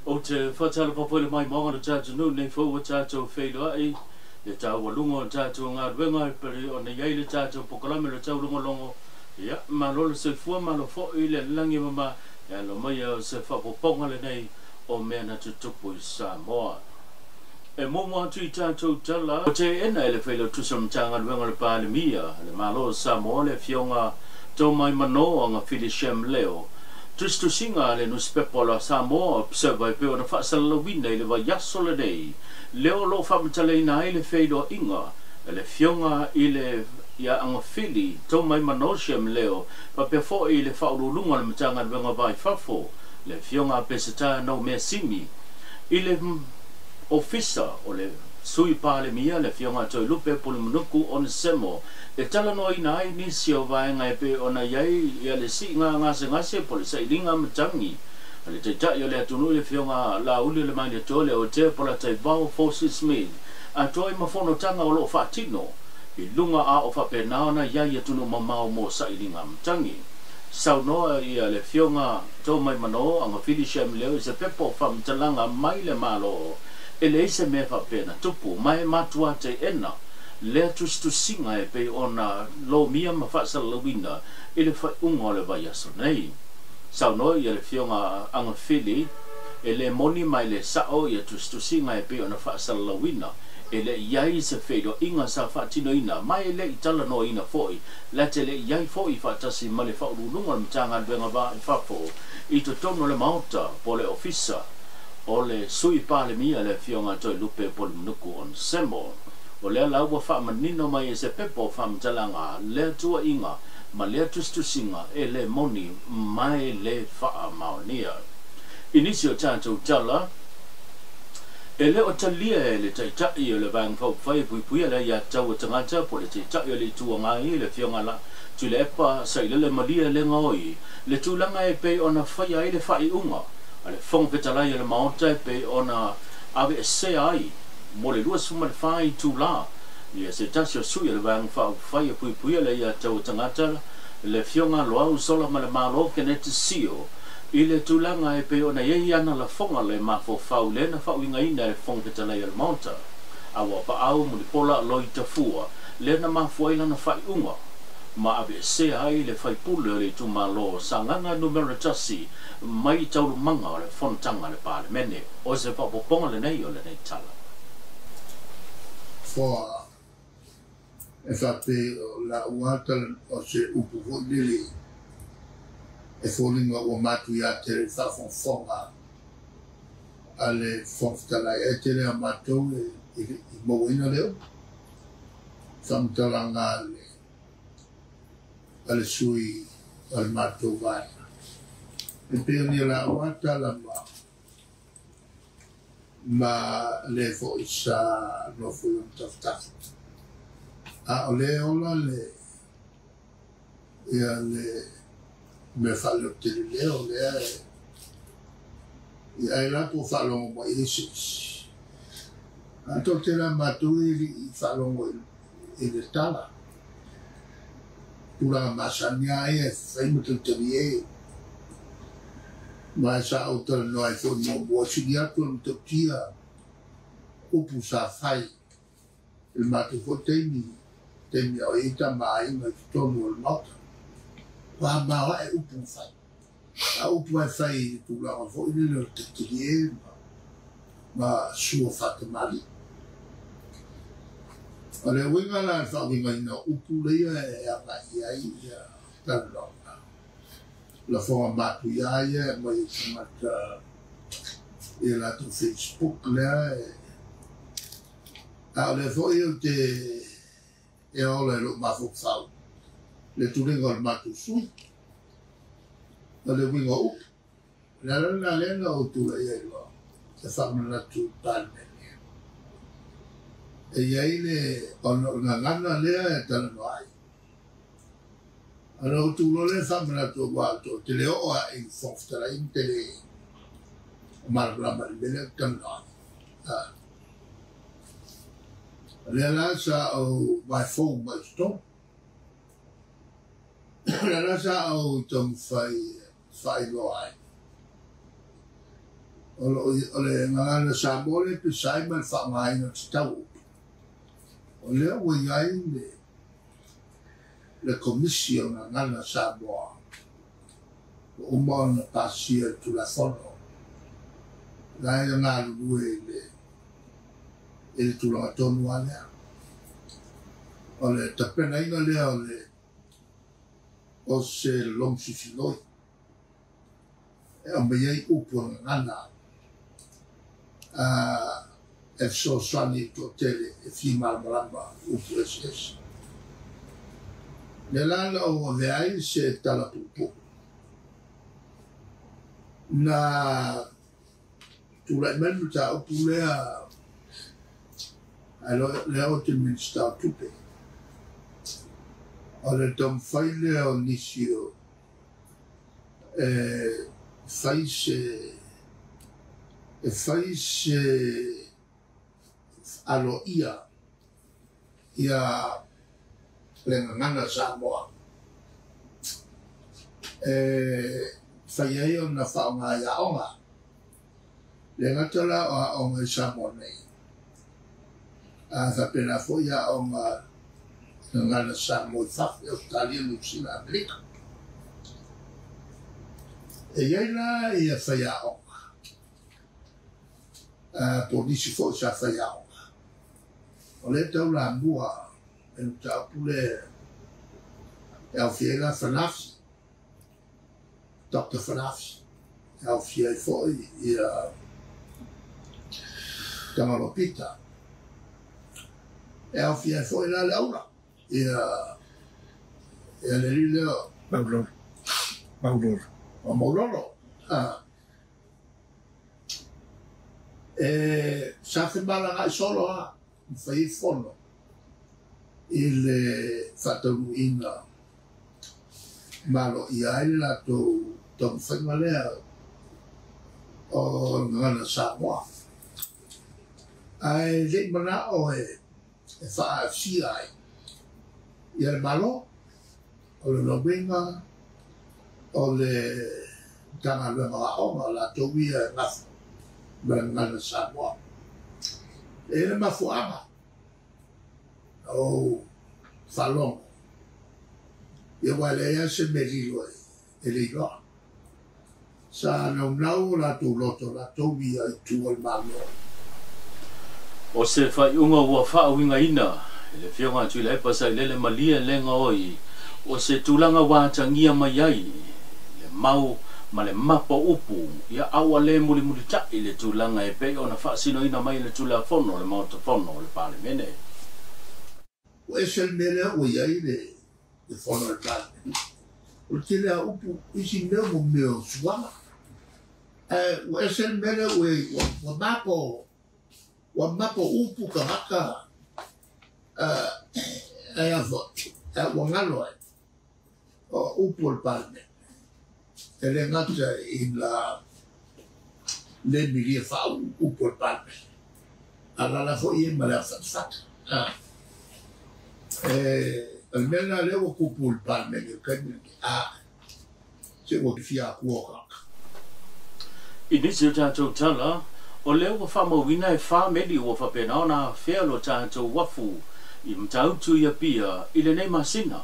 o te whatala papole mai maunga na tātou nu nei fōua tātou whailoa e le tāu walungo o tātou ngā ruenga pere o nei ei le tātou pokalame le tāu lungo longo ia malolo se fua malo fo i le langi mama ia lo mai o se whapoponga le nei o mea na tutupu i Samoa e momo atu i tātou tala o te ena e le whailo tusam tanga ruenga le pāle mia le malo Samoa le fionga tō mai mano o ngā whili shem leo Tristu singa le nuspepola Samoa observa pe ona whaasalawina i le wa yaso le nei. Leo lo whamatale na i le whaidoa inga, le fionga i le ia anga whili, tau mai manoshem leo, pa pe fo i le whaurulunga le matanga wenga vai whafo, le fionga pesata nau mea simi, i le ofisa o le sui pāle mia le fionga toi lupe puli manuku on semo, e tala no ina ai nisi o vaenga e pe ona iai ia le si ngase ngase pole sa ilinga matangi ale te tai o le atunu le fionga la uli le mai le tole o te pola tai bao forces me a toi mafono tanga o lo fatino i lunga a o whapena ona iai atunu mamao mo sa ilinga matangi sau noa ia le fionga tō mai mano anga whili shem leo i se pepo whamtalanga mai le malo e le ise me whapena tupu mai matua te ena le tu singa e pe ona lo mia ma fa salawina ele fa unga le vai aso nei sau no ia le fionga anga fili ele moni mai le sao ia tu singa e pe ona fa salawina ele iai se fedo inga sa fa tino ina mai le itala no ina foi la te le iai foi fa tasi male fa ulunga mtanga venga ba fa fo i to tono le mauta po le ofisa o le sui pale mia le fionga toi lupe po le mnuku on semo o lea lau wa wha manino mai e se pepo wha mtalanga lea tua inga ma lea tustusinga e le moni mai le wha maonia. Inisi o tātou tala e le o talia e le taitai o le vang whau whai pui le ia tau o tangata po le taitai o le tua ngai le whionga la tu le epa sai le malia le ngoi le tūlanga e pe ona whai ai le whai unga a le whong petalai le maota e pe ona ave e se ai mo le lua suma le whai tū la ia se tasi o sui le vang whau whai e pui le ia tau o tangata le whionga loau sola ma le malo ke ne te sio i le tūlanga e pe ona iei ana la whonga le mafo whau le na whau inga ina le whong petalai le maota awa pa au mo le pola loi tafua le na mafo aila na whai unga ma ave se ai le whai pule le tu malo sanganga numero tasi mai tauru manga o le fontanga le pāle mene o se whapoponga le nei o le nei tala for e whape la uata o se upu hodili e wholinga o matu ia te re whawhonga a le whawhtala e te rea matou i mawina leo whamtalanga le a le sui al matou vana e pēr ni la uata la ma le fo isa no fu un taftafu a ole ola le ia le me falo te leo le ia la po falo mo isis a to te la matu i falo mo i le tala pura masanya e fai mo te vie ma sa auto no ai fo no bo sigia con to tia o pusa fai il matu fo temi o ita mai ma to no il mot wa ma wa e upu fai a upu fai tu la fo il no te tia ma suo fatto male ale winga la fa winga no upu le e a ia ta no la forma matu ia mai mata e la tu Facebook la a le foi te e ole lo ma fu fa le tu le gol matu su le wingo la le no tu le lo se fa na tu pan e ile on na gana le ta no ai alors tu lo le famela to guardo te le ho in software in tele marla belle canna le la sa o by phone by stop la sa o tom fai lo ai ole ngana sa mole pe sai man fa mai no tau ole o yai le commission ngana sa mo o mon pasia tu la fono la ngana lu ele tu la tonu ale ole tapena ina le ole o se long sisiloi e ambei upo ngana e so sani to tele e fima malamba upo SS nella o veai se tala pupo na tu la menu ta opulea alors le haute ministère tupe ole tom faile o nisio faz alo ia lengana Samoa fai ai ona whaonga ia onga lengatala o onga Samoa nei a pena foi a onga ngana Samoa whaki Australia Luxina Amerika e iaila ia fai a onga polisi fo sa fai a onga o le tau la mua e tau pule e au fiela Fanafi Dr. Fanafi e au fiela foi i Tamalopita e au fiela foi la leura e le li leo Mauloro sa fe malanga solo a fai fono il fatto in malo ia la to fai malea o ngana Samoa ai le mana o fa si ai ia malo o lo venga o le tanga luenga o la tobia ngaf ngana Samoa e le mafuanga o falon e wale ya se merilo e le ilo sa nau la tu loto la tobia tu al malo o se fai unga ua wha winga ina le fionga tu le pasa le malia lenga oi o se tulanga wa tangia mai ai le mau ma le mapo upu ia aua le muli ta le tulanga e pe ona fa sino ina mai le tula fono le mau fono le pale mene o esel mele o ia ile le fono le pale o tele upu isi meo meo suama o esel mele o mapo upu kahaka e avo o ngalo o upu le pale ele ngata in la le milia fa upu le pale ala fo ie mala fat almena le o upu le pale ke se o fia kuoka inisi tatou tala o leo wa whamawina e whamedi o whapena ona whelo tatou wafu i mtautu ia pia i le nei masina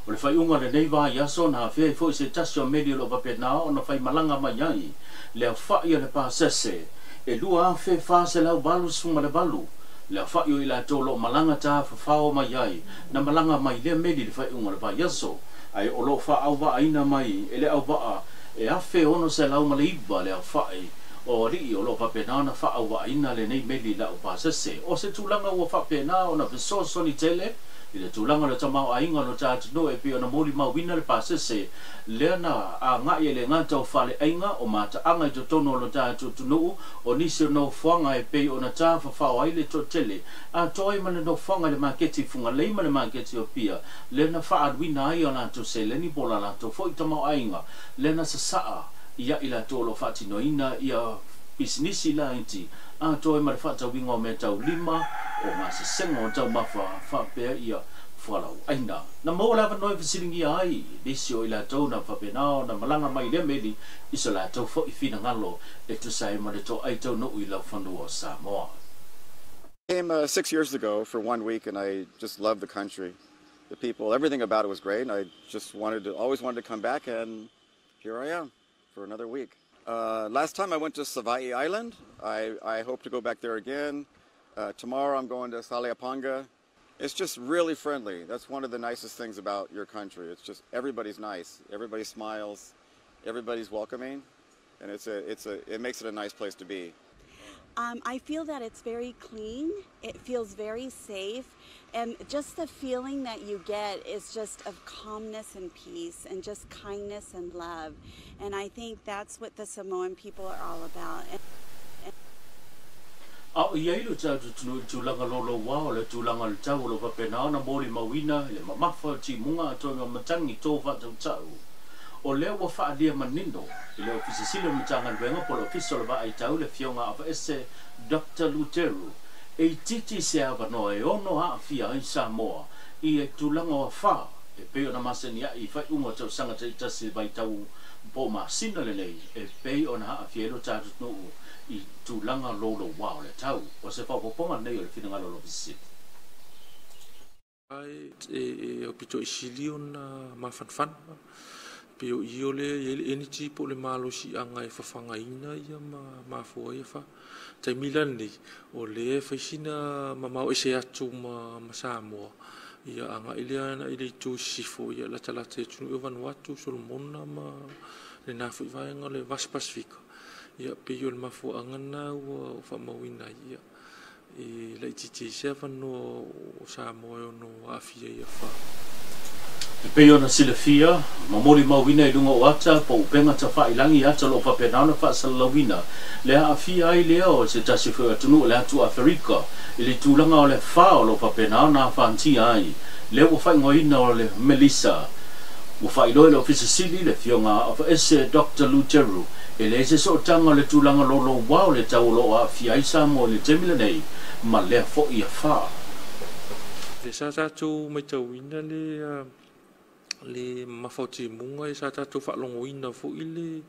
o le whai unga le nei wā yaso na whea i fo i se tasio medi o whapena ona whai malanga mai ai leo whai le pāsese e lua a whe whase lau balu sunga le balu leo whai o i la tolo malanga tā whawhao mai ai na malanga mai le medi le whai unga le wā yaso ai o lo wha au wa aina mai e le au wa e awhe ono se lau maleiba le au whai o ri o lo whapena na wha au wa aina le nei medi la au pāsese o se tūlanga ua whapena ona viso soni tele i le tūlanga le tamau ainga no tātu no e pia na mōri mau wina le pāsese lea na a ngai e le ngātau whale ainga o mata anga i to tono lo tātu tunu o nisi o no whanga e pei o na tā whawhau ai le to tele a toi mana no whanga le maketi funga leima le maketi o pia lea na wha adwina ai o nātu se leni pola nātu fo i tamau ainga lea na sa saa ia ila tolo fati no ina ia business la inti a toi ma fata winga me tau lima o ma se sengo tau mafa fa pe ia fuala aina na mo la va noi fisilingi ai disio ila tau na fapenao na malanga mai le meli isola tau fo ifina ngalo e tu sai mo le to ai tau no ila fandu o Samoa. I came 6 years ago for 1 week, and I just loved the country, the people, everything about it was great. And I just always wanted to come back, and here I am for another week. Last time I went to Savai'i Island. I hope to go back there again. Tomorrow I'm going to Saleapanga. It's just really friendly. That's one of the nicest things about your country. It's just everybody's nice, everybody smiles, everybody's welcoming, and it makes it a nice place to be. I feel that it's very clean, it feels very safe, and just the feeling that you get is just of calmness and peace and just kindness and love. And I think that's what the Samoan people are all about. Ia ilu tūlanga lolo wao le tūlanga le tau lo papenao na mori mawina le mamafa ti munga atonga matangi tō whatau tau. O leo wa whaalia manino, i leo fisisilo mitanga lwenga polo fiso le wa ai tau le fionga apa ese Dr. Luteru. E titi se awa no e ono a fia ai Samoa, i e tūlanga wa wha, e peo na maseni a i whai ungo tau sanga te itasi vai tau po masina le nei, e peo na a fielo tātu nuu i tūlanga lolo wao le tau, o se whapoponga nei o le whina ngalo lo fisisilo. Ai e o pito isilio na mafanfan. Peo io le energy po le malo si anga e whawhangaina ia ma fua ia wha. Tai milani o le whaisina mamau ese atu ma Samoa. Ia anga ileana i le tu sifo ia la talate tunu i Vanuatu Solomona ma le nafu i vaenga le West Pacifica. Ia peo le mafua angana ua whamawina ia. I le titi sewa no Samoa no afia ia wha. E peo na silafia, mamori mawina i lunga o ata, po upenga ta whailangi ata lo papenao na whaasalawina. Lea a fia ai lea o se tasi whea tunu o lea tu Afrika, i le tūlanga o le whao lo papenao na whanti ai. Lea o whaingoina o le Melissa, o whailoi le ofisa sili le fionga of ese Dr. Luteru, e le ese so tanga le tūlanga lolo wao le tau lo a fia i Samoa le temila nei, ma lea fo i a wha. Le sa tatu mai tauina le mafauti munga e sa tatu whaalongoina fo i le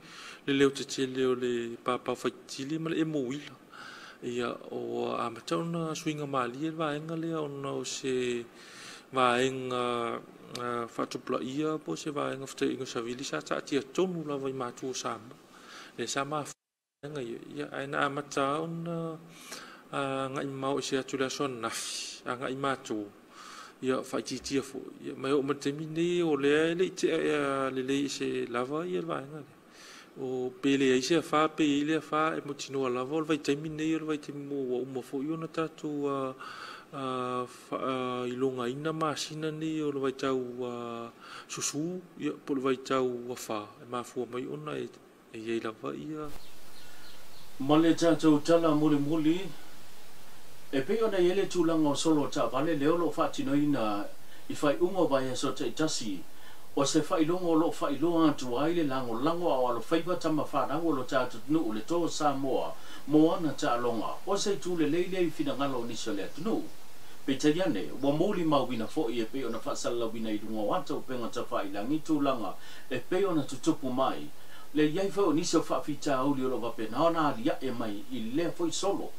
leo te tele o le papa whaitili ma le emoila. Ia o amatauna swinga mali e vaenga lea ona o se vaenga whatupla ia po se vaenga whate ingo savili sa tati a tonu lava i mātua sama. Le sa maa whaenga ia aina amata ona ngai mau se atu lea soa nafi a ngai mātua. Ia whaititia fo, ia mai o matemine o lea le te le se lava ia vaenga le. O pele ai se a wha, pe i le a wha e motinoa lava o le vaitemine ia le vaitemo wa uma fo i ona tatu i longa ina maasina ni o le vaitau susu, ia po le vaitau wha, e mafua mai ona e iei lava ia. Male tātou tala muli e pe ona yele tūlanga o solo ta vale leo lo whaatinoina i whai ungo vai so te itasi o se whailongo lo whailonga tu aile lango a lo whaiwa tama whanau lo tātou tunu o le tō Samoa mo ana ta longa o se tūle leile i whina ngalo niso lea tunu. Pe te iane, wa mōli mawina fo i e pe ona whaasala wina i runga wata o penga ta whailangi tūlanga e pe ona tutupu mai. Le iai whao niso whaafita auli o lo wapena ona alia e mai i lea fo i solo.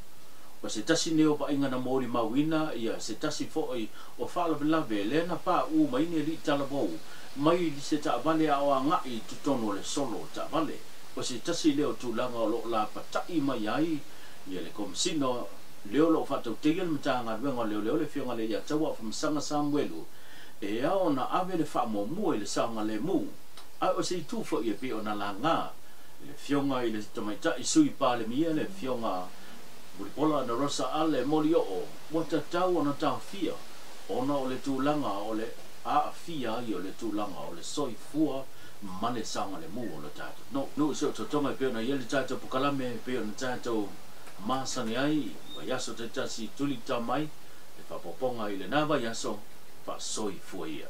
O se tasi neo pa inga na mōri mawina ia se tasi fo'i o whaalawelawe le na pā u mai ne li talabou mai li se ta vale a o ngai tutono le solo ta vale o se tasi leo tūlanga o lo la patai mai ai ia le komsino leo lo whatau tegel matanga wenga leo le fionga le ia tawa whamsanga Samuelu e ao na ave le whaamomua i le saunga le mu ai o se i tūfo i e pe o na la ngā le fionga i le tamaita i sui pā le mia le fionga Pola na rosa ale moli o wata tau ona tau fia ona o le tūlanga o le a fia i o le tūlanga o le soi fua mane sanga le mu o le tātou. No so tonga pe ona yele tātou pukalame pe ona tātou masani ai wa yaso te tasi tuli tamai e whapoponga i le nawa yaso pa soi fua ia.